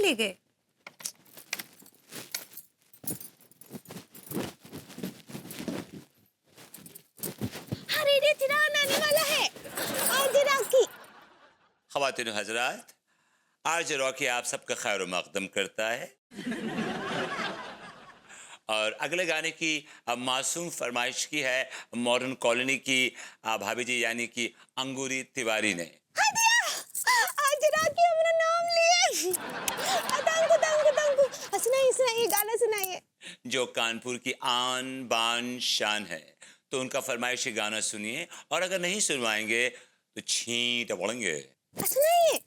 ले गए? अरे चिराग आने वाला है। आज रॉकी। ख़वातीन हज़रात, आज रॉकी आप सबका खैर मक़दम करता है और अगले गाने की मासूम फरमाइश की है मॉडर्न कॉलोनी की भाभी जी यानी कि अंगूरी तिवारी ने। आज रॉकी हमारा नाम लिए। तांकू सुनाइए गाना सुनाइए। जो कानपुर की आन बान शान है, तो उनका फरमाइशी गाना सुनिए और अगर नहीं सुनवाएंगे तो छींट पड़ेंगे। सुनाइए।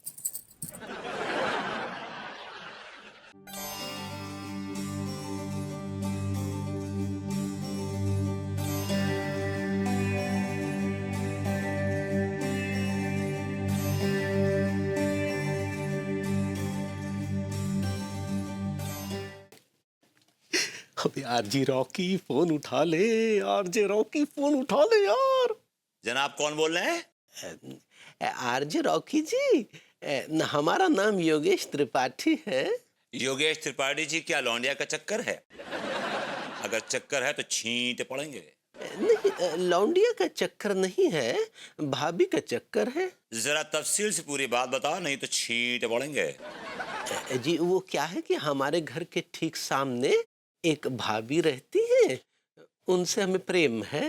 अबे आरजे रॉकी फोन उठा ले, आरजे रॉकी फोन उठा ले यार। जनाब कौन बोल रहे हैं? आरजे रॉकी जी, हमारा नाम योगेश त्रिपाठी है। योगेश त्रिपाठी जी, क्या लौंडिया का चक्कर है? अगर चक्कर है तो छींट पड़ेंगे। नहीं, लौंडिया का चक्कर नहीं है, भाभी का चक्कर है। जरा तफसील से पूरी बात बताओ, नहीं तो छींट पड़ेंगे। जी वो क्या है कि हमारे घर के ठीक सामने एक भाभी रहती है, उनसे हमें प्रेम है।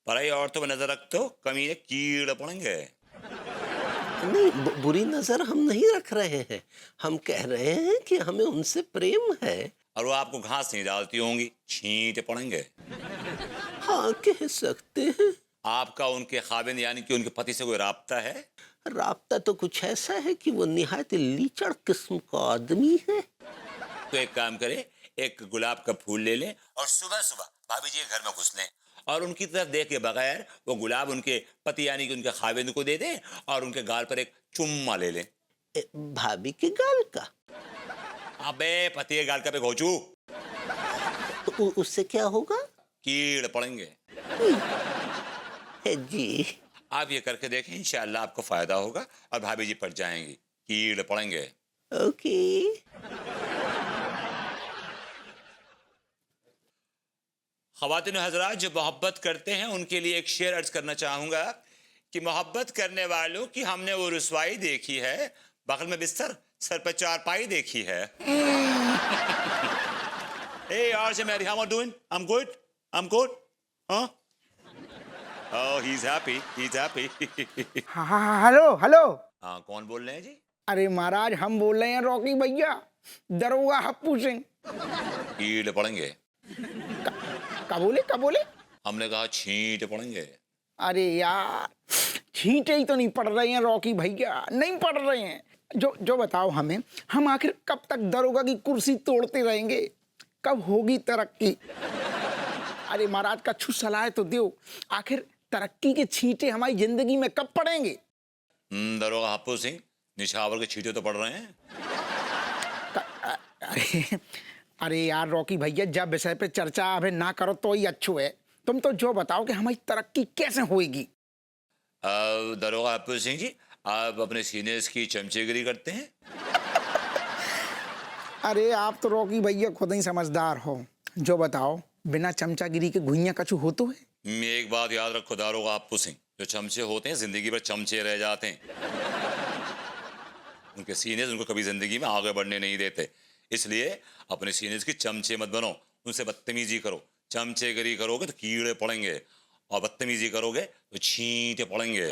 पराई औरतों पर नजर रखते हो, कमीने कीड़ पड़ेंगे। नहीं, बुरी नजर हम नहीं रख रहे हैं, हम कह रहे हैं कि हमें उनसे प्रेम है। और वो आपको घास नहीं डालती होंगी, छींट पड़ेंगे। हाँ कह सकते हैं। आपका उनके खाविंद यानी कि उनके पति से कोई राब्ता है? राब्ता तो कुछ ऐसा है कि वो निहायत लीचड़ किस्म का आदमी है। तो एक काम करें, एक गुलाब का फूल ले लें और सुबह सुबह भाभी जी के घर में घुस लें और उनकी तरफ देखे बगैर वो गुलाब उनके पति यानी कि उनके खाविंद को दे दें और उनके गाल पर एक चुम्मा ले लें। भाभी के गाल का? अबे पति के गाल का पे घोचू। तो उससे क्या होगा? कीड़ पड़ेंगे। जी आप ये करके देखें, इंशाअल्लाह आपको फायदा होगा और भाभी जी पट जाएंगी, कीड़ पड़ेंगे। ओके। ख़वातीन हज़रात जो मोहब्बत करते हैं उनके लिए एक शेर अर्ज करना चाहूँगा कि मोहब्बत करने वालों की हमने वो रुसवाई देखी है, बगल में बिस्तर सर पर चारपाई देखी है। Hey Arjun, Mary, how are you doing? I'm good. I'm good. Huh? Oh, he's happy. He's happy. हाँ हेलो हेलो। हाँ, कौन बोल रहे हैं जी? अरे महाराज हम बोल रहे हैं रॉकी भैया, दरोगा हप्पू सिंह। कीड़ पड़ेंगे। क्या बोले? हमने कहा छींट पड़ेंगे। अरे यार छींटे ही तो नहीं पड़ रहे हैं रॉकी भैया, नहीं पड़ रहे हैं। जो बताओ हमें, हम आखिर कब तक दरोगा की कुर्सी तोड़ते रहेंगे? कब होगी तरक्की? अरे महाराज कछु सलाह तो दो, आखिर तरक्की के छींटे हमारी जिंदगी में कब पड़ेंगे? दरोगा हप्पू सिंह, निछावर के छींटे तो पड़ रहे हैं। अरे यार रॉकी भैया, जब विषय पे चर्चा अभी ना करो तो ही अच्छो है। तुम तो जो बताओ कि हमारी तरक्की कैसे होएगी। दरोगा हप्पू सिंह जी, आप अपने सीनियर्स की चमचेगिरी करते हैं। अरे आप तो रॉकी भैया खुद ही समझदार हो, जो बताओ बिना चमचागिरी के घुइयां कछु हो तो है। एक बात याद रखो दरोगा हप्पू सिंह, जो चमचे होते हैं जिंदगी भर चमचे रह जाते हैं। उनके सीनियर्स उनको कभी जिंदगी में आगे बढ़ने नहीं देते, इसलिए अपने सीनियर्स की चमचे मत बनो, उनसे बदतमीजी करो। चमचेगिरी करोगे तो कीड़े पड़ेंगे और बदतमीजी करोगे तो छींटे पड़ेंगे।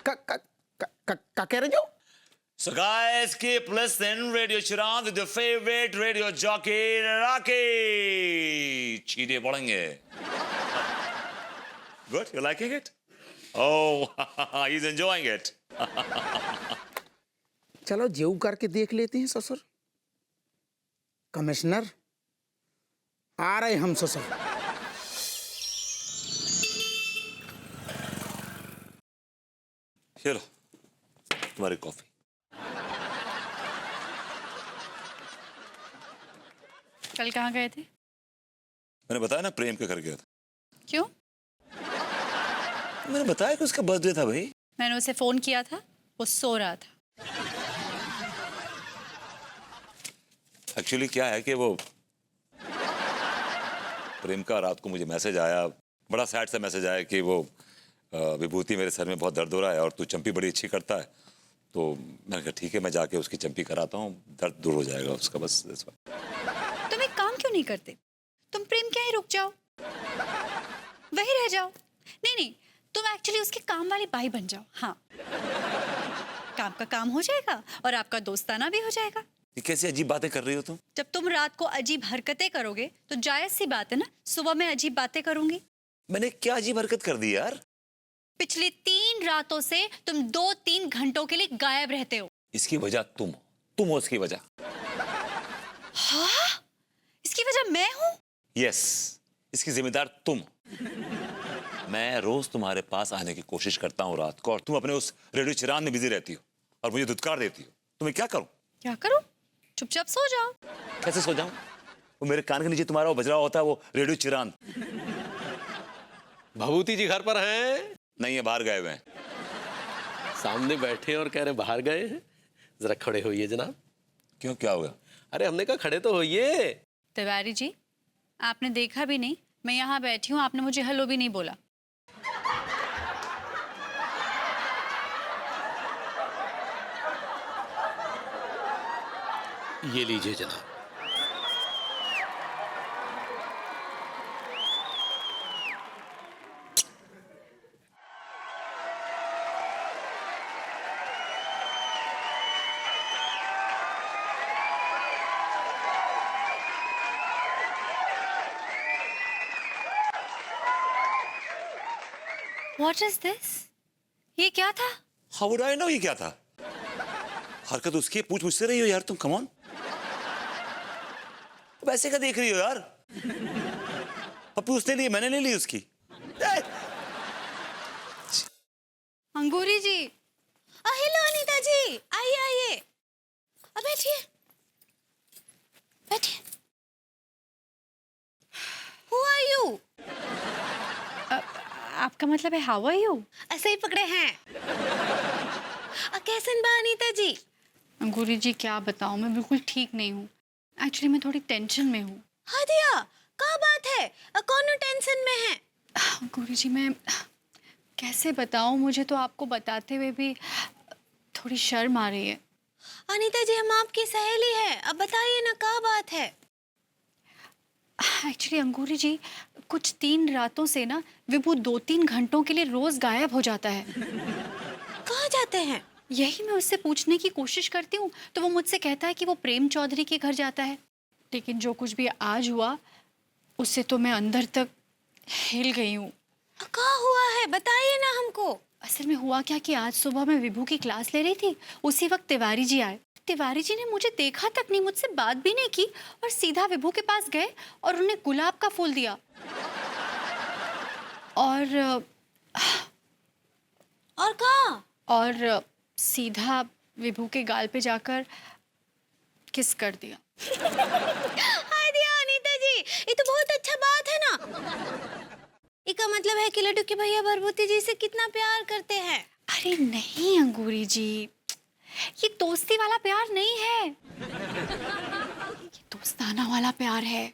क्या कह रहे हो? So guys, keep listening. Radio Chiran with your favorite radio jockey, Rocky. छींटे पड़ेंगे। Good, you liking it? Oh, he's enjoying it. चलो जेऊ करके देख लेते हैं ससुर। कमिश्नर आ रहे हम ससुर। चलो तुम्हारी कॉफी। कल कहाँ गए थे? मैंने बताया ना प्रेम के घर गया था। क्यों? मैंने बताया कि उसका बर्थडे था भाई। मैंने उसे फोन किया था, वो सो रहा था। एक्चुअली क्या है कि वो प्रेमिका रात को मुझे मैसेज आया, बड़ा सैड सा मैसेज आया कि वो विभूति मेरे सर में बहुत दर्द हो रहा है और तू चंपी बड़ी अच्छी करता है। तो मैंने कहा ठीक है, मैं जाके उसकी चंपी कराता हूँ, दर्द दूर हो जाएगा उसका, बस। तुम एक काम क्यों नहीं करते? तुम प्रेम क्या ही रुक जाओ, वही रह जाओ। नहीं नहीं, तुम एक्चुअली उसके काम वाली बाई बन जाओ। हाँ, काम का काम हो जाएगा और आपका दोस्ताना भी हो जाएगा। ये कैसी अजीब बातें कर रही हो तुम? जब तुम रात को अजीब हरकतें करोगे तो जायज सी बात है ना, सुबह मैं अजीब बातें करूंगी। मैंने क्या अजीब हरकत कर दी यार? पिछली 3 रातों से तुम 2-3 घंटों के लिए गायब रहते हो। इसकी वजह तुम हो इसकी वजह। हाँ? इसकी वजह मैं हूँ? यस, इसकी जिम्मेदार तुम। मैं रोज तुम्हारे पास आने की कोशिश करता हूँ रात को और तुम अपने उस रेडियो चिरान में बिजी रहती हो और मुझे धुतकार देती हो। तुम्हें क्या करूं? क्या करूं? चुपचाप सो जाओ। कैसे सो जाऊं? वो मेरे कान के नीचे तुम्हारा वो बज रहा होता है, वो रेडियो चिरान। भभूति जी घर पर हैं? नहीं है, बाहर गए हुए हैं। सामने बैठे और कह रहे बाहर गए हैं। जरा खड़े होइए जनाब। क्यों, क्या होगा? अरे हमने कहा खड़े तो होइए। तिवारी जी, आपने देखा भी नहीं, मैं यहाँ बैठी हूँ, आपने मुझे हेलो भी नहीं बोला। ये लीजिए जनाब। What is this? ये क्या था? How would I know ये क्या था? हरकत उसकी, पूछ मुझसे रही हो यार तुम, कम ऑन। वैसे क्या देख रही हो यार? पप्पू उसने ली, मैंने नहीं ली उसकी। अंगूरी जी। हेलो अनीता जी, आइए आइए, अब बैठिए बैठिए। Who are you? आपका मतलब है हाउ आर यू? ऐसे ही पकड़े हैं। कैसन बा अनीता जी? अंगूरी जी क्या बताऊं, मैं बिल्कुल ठीक नहीं हूँ। एक्चुअली मैं थोड़ी टेंशन में हूँ। हाँ दिया, क्या बात है? कौन टेंशन में है? अंगूरी जी मैं कैसे बताऊं, मुझे तो आपको बताते हुए भी थोड़ी शर्म आ रही है। अनीता जी, हम आपकी सहेली है, अब बताइए ना क्या बात है? एक्चुअली अंगूरी जी, कुछ 3 रातों से ना विभू 2-3 घंटों के लिए रोज गायब हो जाता है। कहाँ जाते हैं? यही मैं उससे पूछने की कोशिश करती हूँ तो वो मुझसे कहता है कि वो प्रेम चौधरी के घर जाता है। लेकिन जो कुछ भी आज हुआ उससे तो मैं अंदर तक हिल गई हूँ। क्या हुआ है, बताइए ना हमको। असल में हुआ क्या कि आज सुबह मैं विभू की क्लास ले रही थी, उसी वक्त तिवारी जी आए। तिवारी जी ने मुझे देखा तक नहीं, मुझसे बात भी नहीं की और सीधा विभू के पास गए और उन्हें गुलाब का फूल दिया और कहाँ? और सीधा विभू के गाल पे जाकर किस कर दिया। हाय दिया अनीता जी, ये तो बहुत अच्छा बात है ना। इसका मतलब है कि लड्डू के भैया भरभूति जी से कितना प्यार करते हैं। अरे नहीं अंगूरी जी, ये दोस्ती वाला प्यार नहीं है, ये दोस्ताना वाला प्यार है।